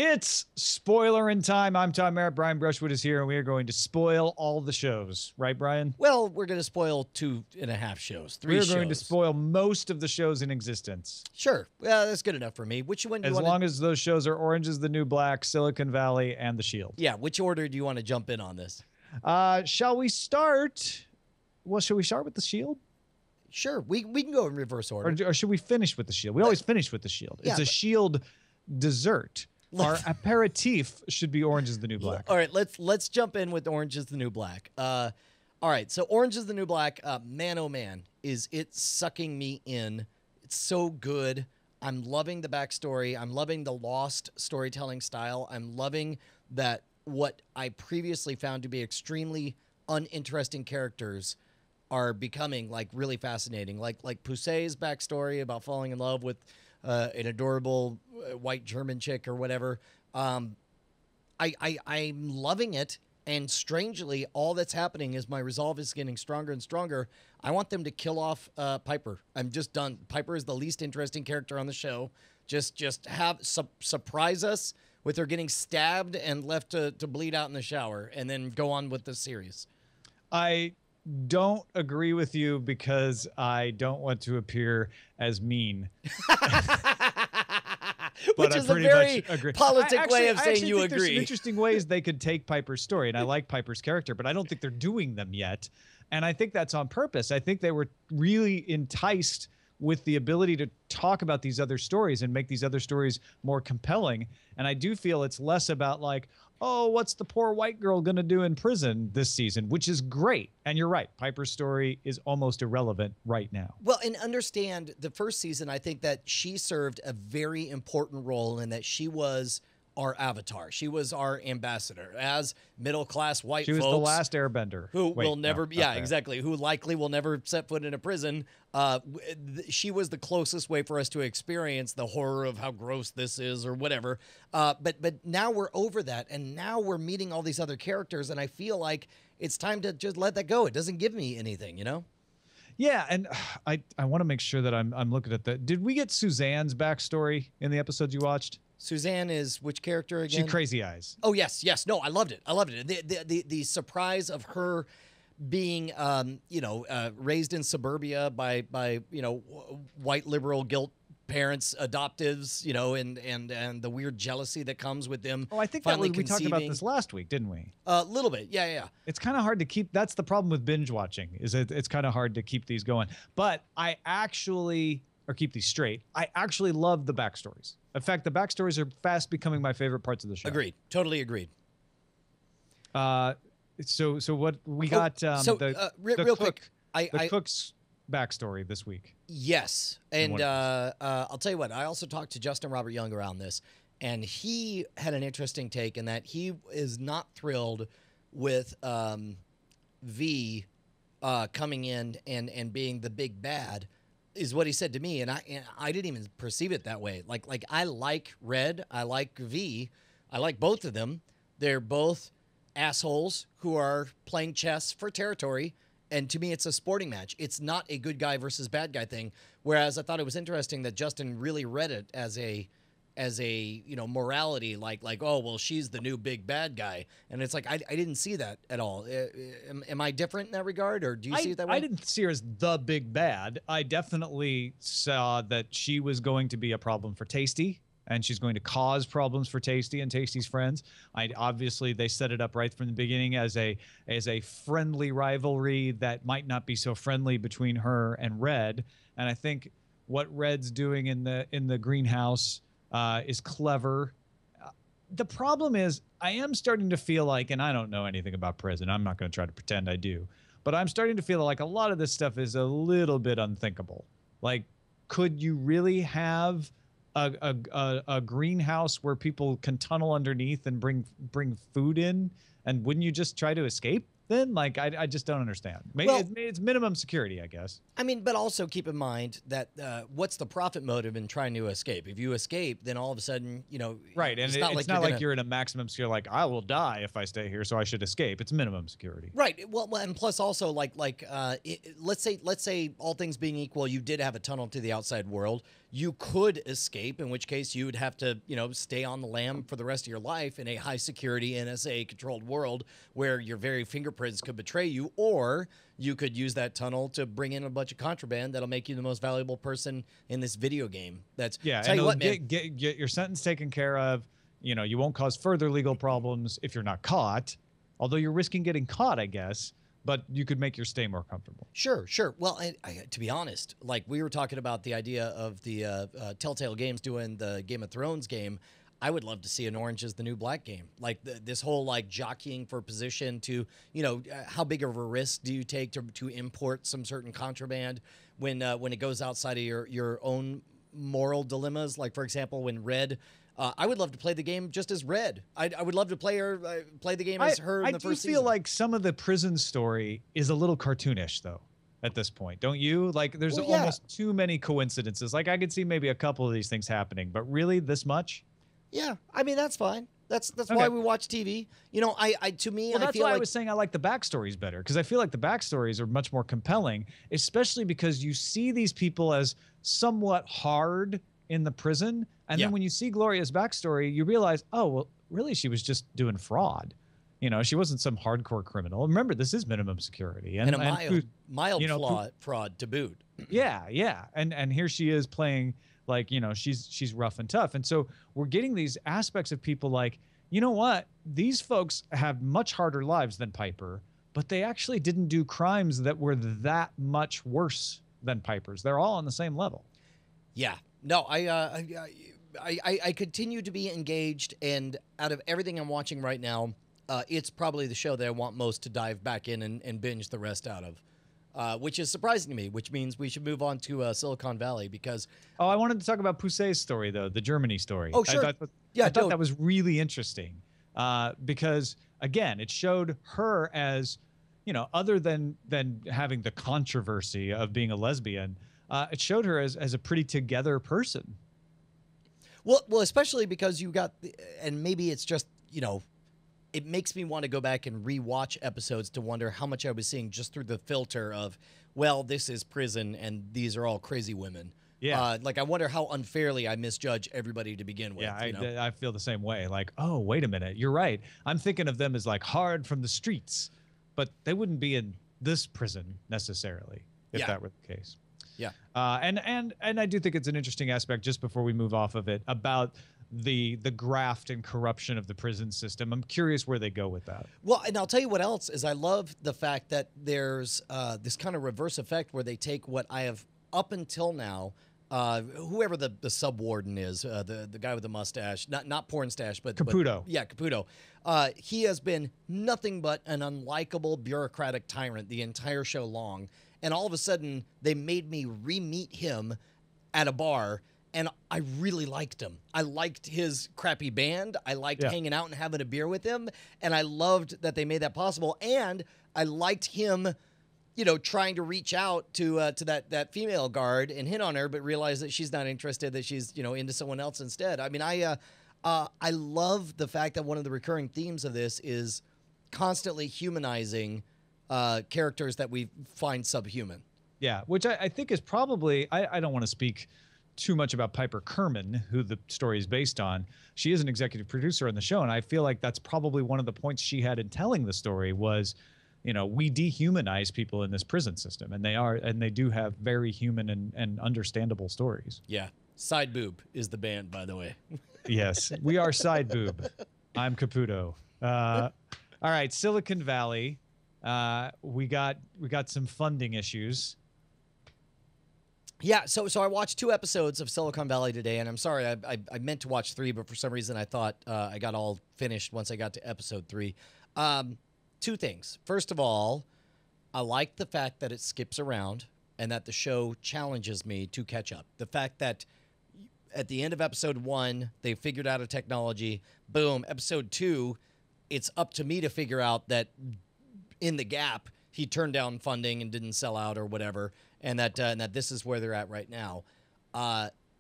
It's Spoilerin time. I'm Tom Merritt. Brian Brushwood is here, and we are going to spoil all the shows. Right, Brian? Well, we're going to spoil 2.5 shows, 3 shows. We're going to spoil most of the shows in existence. Sure. Well, that's good enough for me. Which one do you want As long as those shows are Orange is the New Black, Silicon Valley, and The Shield. Yeah, which order do you want to jump in on this? Shall we start? Well, should we start with The Shield? Sure. We can go in reverse order. Or should we finish with The Shield? We always finish with The Shield. Yeah, it's a Shield dessert. Our aperitif should be Orange is the New Black. All right, let's jump in with Orange is the New Black. All right, so Orange is the New Black, man oh man, is it sucking me in. It's so good. I'm loving the backstory. I'm loving the Lost storytelling style. I'm loving that what I previously found to be extremely uninteresting characters are becoming like really fascinating. Like Pusey's backstory about falling in love with an adorable white German chick or whatever. I'm loving it. And strangely, all that's happening is my resolve is getting stronger and stronger. I want them to kill off Piper. I'm just done. Piper is the least interesting character on the show. Just have surprise us with her getting stabbed and left to bleed out in the shower, and then go on with the series. I don't agree with you because I don't want to appear as mean. Which is a very politic way of saying you agree. There's some interesting ways they could take Piper's story, and I like Piper's character, but I don't think they're doing them yet. And I think that's on purpose. I think they were really enticed with the ability to talk about these other stories and make these other stories more compelling. And I do feel it's less about like, oh, what's the poor white girl going to do in prison this season, which is great. And you're right. Piper's story is almost irrelevant right now. Well, and understand the first season, I think that she served a very important role in that she was our avatar. She was our ambassador as middle-class white folks. She was the last airbender. Who will never, exactly, who likely will never set foot in a prison. She was the closest way for us to experience the horror of how gross this is or whatever. But now we're over that, and now we're meeting all these other characters, and I feel like it's time to just let that go. It doesn't give me anything, you know? Yeah, and I want to make sure that I'm looking at that. Did we get Suzanne's backstory in the episodes you watched? Suzanne is which character again? She Crazy Eyes. Oh, yes. No, I loved it. The surprise of her being, raised in suburbia by white liberal guilt parents, adoptives, and the weird jealousy that comes with them. Oh, I think we talked about this last week, didn't we? A little bit. Yeah. It's kind of hard to keep. That's the problem with binge watching, is it's kind of hard to keep these going. But keep these straight. I actually love the backstories. In fact, the backstories are fast becoming my favorite parts of the show. Agreed. Totally agreed. So what we got? Real quick, the cook's backstory this week. Yes, and I'll tell you what. I also talked to Justin Robert Young around this, and he had an interesting take in that he is not thrilled with V coming in and being the big bad. Is what he said to me, and I didn't even perceive it that way. Like I like Red, I like V, I like both of them. They're both assholes who are playing chess for territory, and to me, it's a sporting match. It's not a good guy versus bad guy thing. Whereas I thought it was interesting that Justin really read it as a morality, like oh well, she's the new big bad guy, and it's like I didn't see that at all. Am I different in that regard, or do you see it that way? I didn't see her as the big bad. I definitely saw that she was going to be a problem for Tasty, and she's going to cause problems for Tasty and Tasty's friends. Obviously they set it up right from the beginning as a friendly rivalry that might not be so friendly between her and Red. And I think what Red's doing in the greenhouse is clever. The problem is I am starting to feel like, and I don't know anything about prison, I'm not going to try to pretend I do, but I'm starting to feel like a lot of this stuff is a little bit unthinkable. Like, could you really have a greenhouse where people can tunnel underneath and bring food in, and wouldn't you just try to escape? then? Like, I just don't understand. Maybe Well, it's minimum security, I guess. I mean, but also keep in mind that what's the profit motive in trying to escape? If you escape, then all of a sudden, Right, and it's it's not not like like you're in a maximum security, like, I will die if I stay here, so I should escape. It's minimum security. Right. Well, and plus also let's say all things being equal, you did have a tunnel to the outside world. You could escape, in which case you would have to, stay on the lam for the rest of your life in a high security NSA controlled world where your very fingerprints could betray you, or you could use that tunnel to bring in a bunch of contraband that'll make you the most valuable person in this video game. That's Yeah, tell and you what, man. get your sentence taken care of. You won't cause further legal problems if you're not caught, although you're risking getting caught, I guess. But you could make your stay more comfortable. Sure. Well, to be honest, like we were talking about the idea of the Telltale Games doing the Game of Thrones game, I would love to see an Orange is the New Black game. Like this whole like jockeying for position to, how big of a risk do you take to import some certain contraband when it goes outside of your own moral dilemmas? Like, for example, when Red. I would love to play the game just as Red. I would love to play the game as her in the first season. I do feel like some of the prison story is a little cartoonish, though, at this point. Don't you? Like, there's almost too many coincidences. Like, I could see maybe a couple of these things happening, but really this much? Yeah, I mean, that's fine. That's Okay. why we watch TV. Well, I that's feel why like I was saying I like the backstories better, because I feel like the backstories are much more compelling, especially because you see these people as somewhat hard in the prison. And then when you see Gloria's backstory, you realize, oh, well, really, she was just doing fraud. She wasn't some hardcore criminal. Remember, this is minimum security. And a mild fraud to boot. Yeah. And here she is playing like, she's rough and tough. And so we're getting these aspects of people like, you know what? These folks have much harder lives than Piper, but they actually didn't do crimes that were that much worse than Piper's. They're all on the same level. Yeah. No, I continue to be engaged, and out of everything I'm watching right now, it's probably the show that I want most to dive back in and binge the rest out of, which is surprising to me, which means we should move on to Silicon Valley because... Oh, I wanted to talk about Pusey's story, though, the Germany story. Oh, sure. I thought that was really interesting because, again, it showed her as, other than having the controversy of being a lesbian, it showed her as a pretty together person. Well, especially because you got, and maybe it's just, it makes me want to go back and rewatch episodes to wonder how much I was seeing just through the filter of, well, this is prison and these are all crazy women. Yeah. I wonder how unfairly I misjudge everybody to begin with. Yeah, I feel the same way. Like, oh, wait a minute. You're right. I'm thinking of them as like hard from the streets, but they wouldn't be in this prison necessarily if that were the case. Yeah. And I do think it's an interesting aspect, just before we move off of it, about the graft and corruption of the prison system. I'm curious where they go with that. Well, and I'll tell you what else is I love the fact that there's this kind of reverse effect where they take what I have up until now, whoever the sub-warden is, the guy with the mustache, not porn stash, but Caputo. Caputo. He has been nothing but an unlikable bureaucratic tyrant the entire show long. And all of a sudden, they made me re-meet him at a bar, and I really liked him. I liked his crappy band. I liked hanging out and having a beer with him, and I loved that they made that possible. And I liked him, trying to reach out to that female guard and hit on her, but realize that she's not interested, that she's into someone else instead. I mean, I love the fact that one of the recurring themes of this is constantly humanizing characters that we find subhuman. Yeah, which I think is probably, I don't want to speak too much about Piper Kerman, who the story is based on. She is an executive producer on the show, and I feel like that's probably one of the points she had in telling the story was, we dehumanize people in this prison system, and they do have very human and understandable stories. Yeah. Side Boob is the band, by the way. Yes, we are Side Boob. I'm Caputo. All right, Silicon Valley. We got some funding issues. Yeah, so I watched 2 episodes of Silicon Valley today, and I'm sorry, I meant to watch 3, but for some reason I thought I got all finished once I got to episode 3. 2 things. First of all, I like the fact that it skips around and that the show challenges me to catch up. The fact that at the end of episode 1, they figured out a technology. Boom, episode 2, it's up to me to figure out that in the gap, he turned down funding and didn't sell out or whatever, and that this is where they're at right now.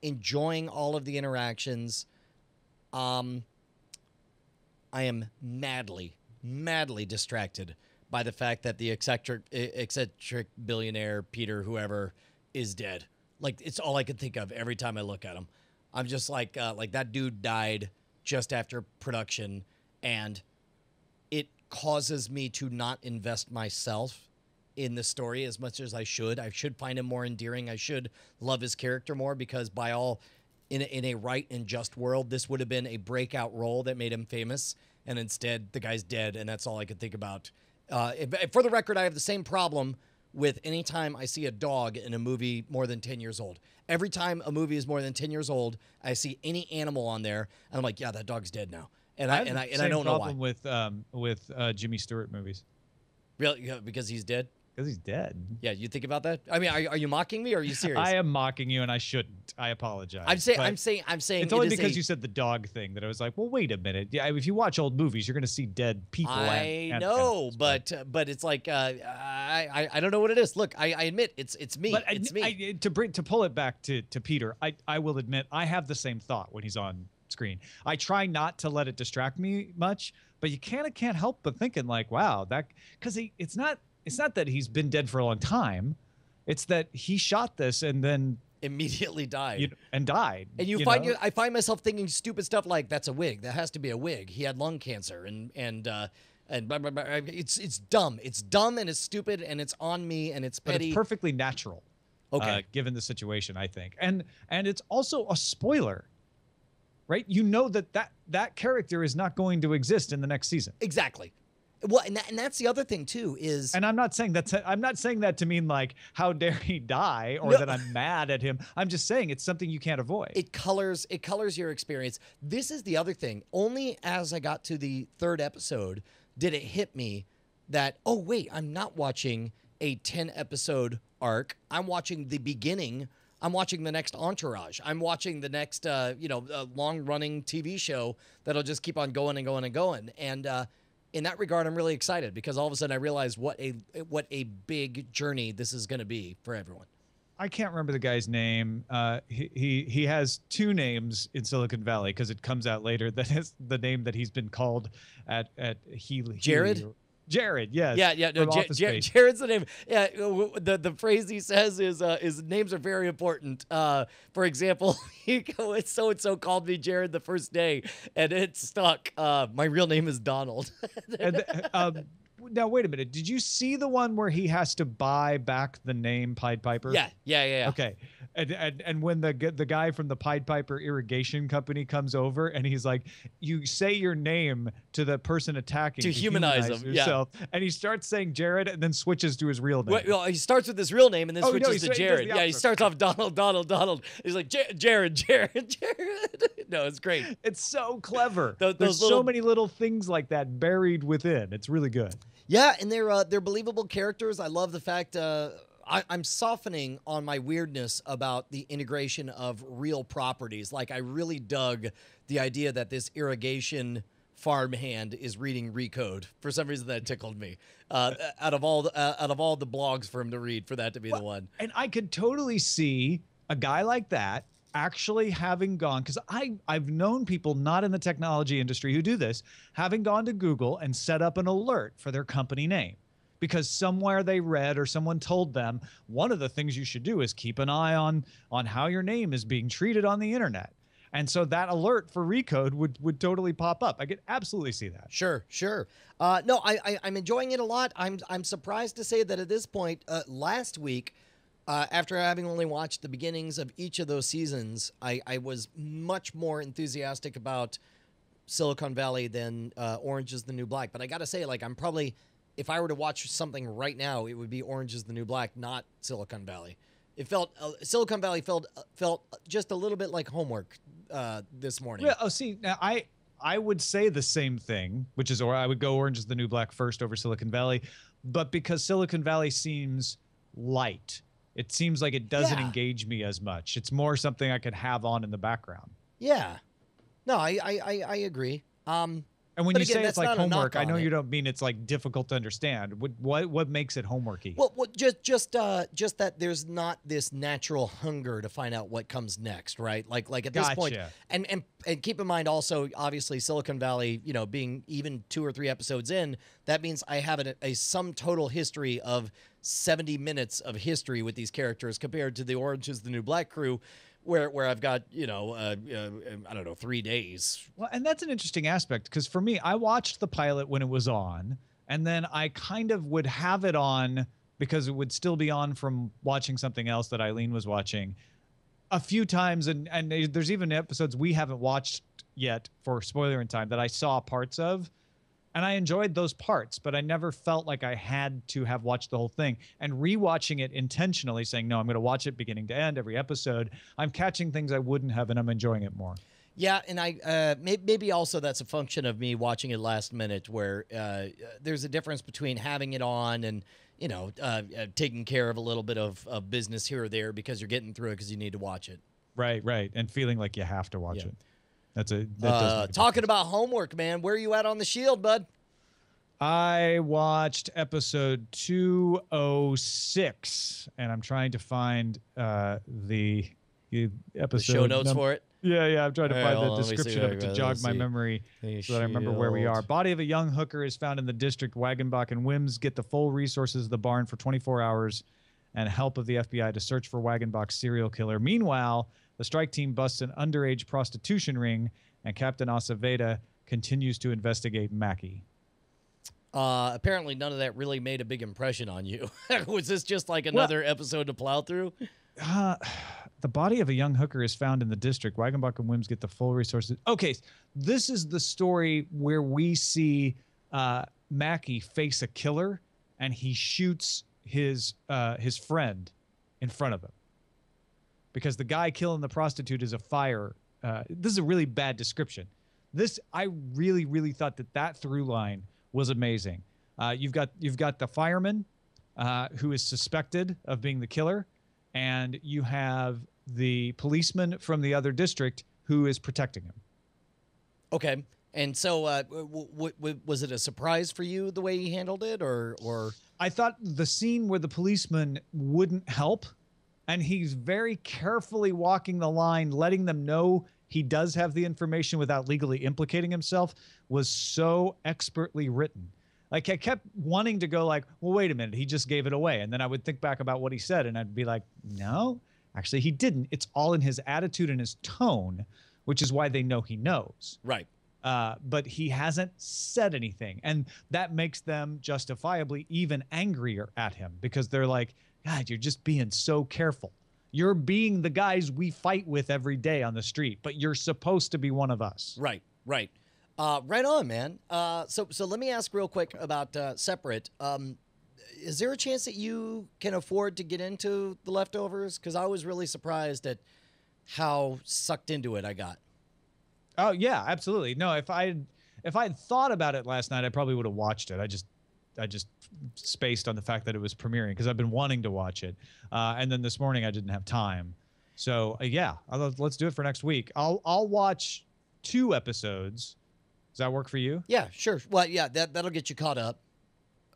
Enjoying all of the interactions. I am madly distracted by the fact that the eccentric billionaire Peter whoever is dead. Like, it's all I can think of every time I look at him. I'm just like that dude died just after production, and it causes me to not invest myself in the story as much as I should. I should find him more endearing. I should love his character more, because by all, in a right and just world, this would have been a breakout role that made him famous, and instead the guy's dead, and that's all I could think about. For the record, I have the same problem with any time I see a dog in a movie more than 10 years old. Every time a movie is more than 10 years old, I see any animal on there, and I'm like, yeah, that dog's dead now. And I don't know why. With Jimmy Stewart movies. Really? Yeah, because he's dead? Because he's dead. Yeah, you think about that? I mean, are you mocking me, or are you serious? I am mocking you, and I shouldn't. I apologize. I'm saying. It's only because you said the dog thing that I was like, well, wait a minute. Yeah, if you watch old movies, you're going to see dead people. I know, but it's like I don't know what it is. Look, I admit it's me. But it's me. To pull it back to Peter, I will admit I have the same thought when he's on screen. I try not to let it distract me much, but you can't help but thinking like, wow, that, because it's not that he's been dead for a long time. It's that he shot this and then immediately died. Died. And I find myself thinking stupid stuff like, that's a wig. That has to be a wig. He had lung cancer, and blah, blah, blah. It's dumb. It's dumb and it's stupid and it's on me and it's petty. But it's perfectly natural. Okay. Given the situation, I think. And it's also a spoiler. Right? You know that character is not going to exist in the next season. Exactly. Well, and that's the other thing too is, and I'm not saying that to mean like, how dare he die, or that I'm mad at him. I'm just saying it's something you can't avoid. It colors your experience. This is the other thing. Only as I got to the 3rd episode did it hit me that, oh wait, I'm not watching a 10-episode arc. I'm watching the beginning. I'm watching the next Entourage. I'm watching the next long-running TV show that'll just keep on going and going and going. And in that regard, I'm really excited, because all of a sudden I realize what a big journey this is going to be for everyone. I can't remember the guy's name. He has 2 names in Silicon Valley, because it comes out later that is the name that he's been called at Healy. Jared? Jared, yes. Yeah. No, Jared's the name. Yeah, the phrase he says is names are very important. For example, so and so called me Jared the first day, and it stuck. My real name is Donald. Now wait a minute. Did you see the one where he has to buy back the name Pied Piper? Yeah. Okay. And when the guy from the Pied Piper irrigation company comes over and he's like, you say your name to the person attacking to humanize him yourself, and he starts saying Jared and then switches to his real name. Well, he starts with his real name and then switches to Jared. He starts off Donald. He's like Jared. No, it's great. It's so clever. There's so many little things like that buried within. It's really good. Yeah, and they're believable characters. I love the fact I'm softening on my weirdness about the integration of real properties. Like, I really dug the idea that this irrigation farmhand is reading Recode. For some reason, that tickled me. Out of all the blogs for him to read, for that to be the one. And I could totally see a guy like that actually having gone, because I've known people not in the technology industry who do this, having gone to Google and set up an alert for their company name. Because somewhere they read or someone told them, one of the things you should do is keep an eye on how your name is being treated on the internet. And so that alert for Recode would totally pop up. I could absolutely see that. Sure. No, I'm enjoying it a lot. I'm surprised to say that at this point, last week, after having only watched the beginnings of each of those seasons, I was much more enthusiastic about Silicon Valley than Orange is the New Black. But I got to say, like, I'm probably, if I were to watch something right now, it would be Orange is the New Black, not Silicon Valley. It felt Silicon Valley felt just a little bit like homework this morning. Well, see, now I would say the same thing, which is, or I would go Orange is the New Black first over Silicon Valley, but because Silicon Valley seems light, it seems like it doesn't engage me as much. It's more something I could have on in the background. Yeah, no, I agree. And when But you again, say it's that's like not a knock homework, I know on you it. don't mean it's like difficult to understand. What makes it homeworky? Well, just that there's not this natural hunger to find out what comes next, right? Like at this point, Gotcha. and keep in mind also, obviously, Silicon Valley, you know, being even 2 or 3 episodes in, that means I have a sum total history of 70 minutes of history with these characters compared to the Orange is the New Black crew, where I've got, you know, I don't know, 3 days. Well, and that's an interesting aspect because for me, I watched the pilot when it was on, and then I kind of would have it on because it would still be on from watching something else that Eileen was watching a few times. And there's even episodes we haven't watched yet for Spoilerin time that I saw parts of. And I enjoyed those parts, but I never felt like I had to have watched the whole thing. And rewatching it intentionally, saying, no, I'm going to watch it beginning to end, every episode, I'm catching things I wouldn't have, and I'm enjoying it more. Yeah, and I maybe also that's a function of me watching it last minute, where there's a difference between having it on and, you know, taking care of a little bit of business here or there because you're getting through it because you need to watch it. Right, and feeling like you have to watch Yeah. it. That does make a Talking difference. about homework, man, where are you at on the Shield, bud? I watched episode 206, and I'm trying to find the episode. The show notes for it. Yeah, I'm trying to All find right, the hold on, let me description see. of it to Let's jog my see. memory The so that I remember where we are. Shield. Body of a young hooker is found in the district. Wagenbach and Wims get the full resources of the barn for 24 hours and help of the FBI to search for Wagenbach's serial killer. Meanwhile, the strike team busts an underage prostitution ring, and Captain Aceveda continues to investigate Mackie. Apparently, none of that really made a big impression on you. Was this just like another episode to plow through? The body of a young hooker is found in the district. Wagenbach and Wims get the full resources. Okay, this is the story where we see Mackie face a killer, and he shoots his friend in front of him because the guy killing the prostitute is a fire. This is a really bad description. I really thought that through line was amazing. You've got the fireman who is suspected of being the killer, and you have the policeman from the other district who is protecting him. Okay. And so was it a surprise for you the way he handled it, or I thought the scene where the policeman wouldn't help, and he's very carefully walking the line, letting them know he does have the information without legally implicating himself, was so expertly written. Like, I kept wanting to go like, well, wait a minute, he just gave it away. And then I would think back about what he said, and I'd be like, no, actually he didn't. It's all in his attitude and his tone, which is why they know he knows. right? But he hasn't said anything. And that makes them justifiably even angrier at him because they're like, God, you're just being so careful. You're being the guys we fight with every day on the street, but you're supposed to be one of us. Right. Right on, man. So let me ask real quick about Separate. Is there a chance that you can afford to get into The Leftovers? Because I was really surprised at how sucked into it I got. Oh yeah, absolutely. No, if I had thought about it last night, I probably would have watched it. I just spaced on the fact that it was premiering because I've been wanting to watch it. And then this morning I didn't have time. So yeah, let's do it for next week. I'll watch 2 episodes. Does that work for you? Yeah, sure. Well, yeah, that'll get you caught up.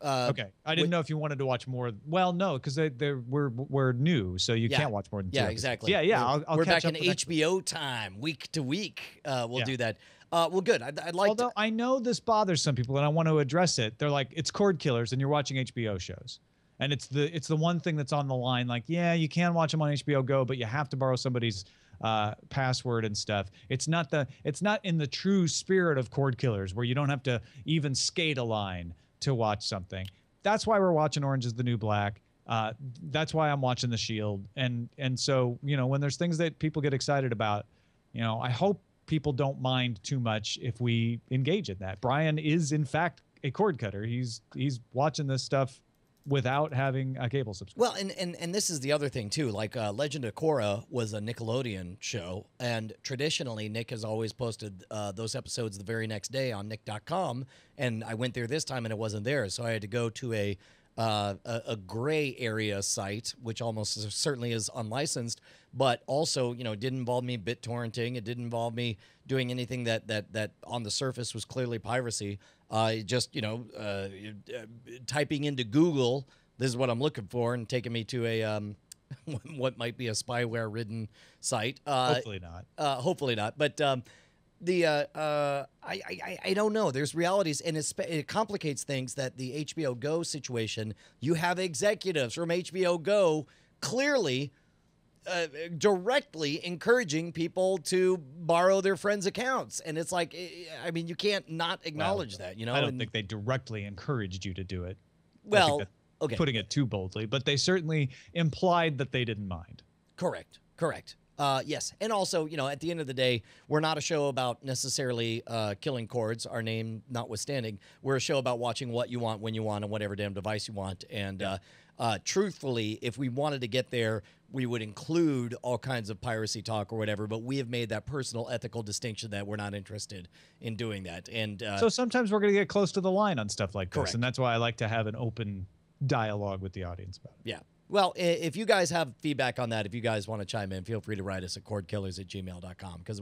Okay. I didn't know if you wanted to watch more. Well, no, because we're new, so you can't watch more than 2 Yeah, episodes. exactly. Yeah. We're catch back up in for next week. HBO time, week to week. We'll do that. Well, good. I'd like Although I know this bothers some people, and I want to address it. They're like, it's cord killers, and you're watching HBO shows, and it's the one thing that's on the line. Like, yeah, you can watch them on HBO Go, but you have to borrow somebody's password and stuff. It's not in the true spirit of cord killers, where you don't have to even skate a line to watch something. That's why we're watching Orange is the New Black. That's why I'm watching The Shield, and so when there's things that people get excited about, I hope people don't mind too much if we engage in that. Brian is in fact a cord cutter. He's watching this stuff without having a cable subscription. Well, and this is the other thing too. Like Legend of Korra was a Nickelodeon show, and traditionally Nick has always posted those episodes the very next day on Nick.com. And I went there this time and it wasn't there, so I had to go to a a gray area site, which almost certainly is unlicensed, but also, you know, didn't involve me BitTorrenting. It didn't involve me doing anything that on the surface was clearly piracy. Just, you know, typing into Google, this is what I'm looking for, and taking me to a what might be a spyware-ridden site. Hopefully not. Hopefully not. But I don't know. There's realities, and it complicates things. That the HBO Go situation, you have executives from HBO Go clearly directly encouraging people to borrow their friends' accounts, and it's like, I mean, you can't not acknowledge that. You know, I don't think they directly encouraged you to do it. Well, okay, putting it too boldly, but they certainly implied that they didn't mind. Correct. Yes. And also, you know, at the end of the day, we're not a show about necessarily killing cords, our name notwithstanding. We're a show about watching what you want, when you want, on whatever damn device you want. And truthfully, if we wanted to get there, we would include all kinds of piracy talk or whatever. But we have made that personal ethical distinction that we're not interested in doing that. And so sometimes we're going to get close to the line on stuff like this. Correct. And that's why I like to have an open dialogue with the audience about it. Yeah. Well, if you guys have feedback on that, if you guys want to chime in, feel free to write us at cordkillers@gmail.com, because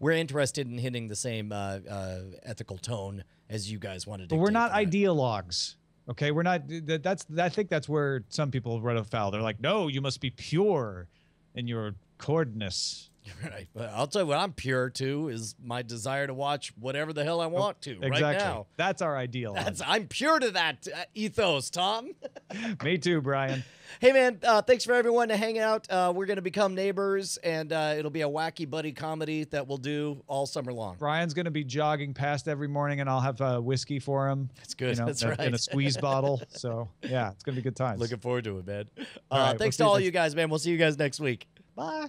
we're interested in hitting the same ethical tone as you guys wanted to. But we're not ideologues, okay? We're not. I think that's where some people run afoul. They're like, no, you must be pure in your cordness. Right. But I'll tell you what I'm pure to is my desire to watch whatever the hell I want to right now. That's our ideal. I'm pure to that ethos, Tom. Me too, Brian. Hey, man, thanks for everyone to hang out. We're going to become neighbors, and it'll be a wacky buddy comedy that we'll do all summer long. Brian's going to be jogging past every morning, and I'll have whiskey for him. That's good. That's right. In a squeeze bottle. So, yeah, it's going to be good times. Looking forward to it, man. All right, thanks to all you guys, man. We'll see you guys next week. Bye.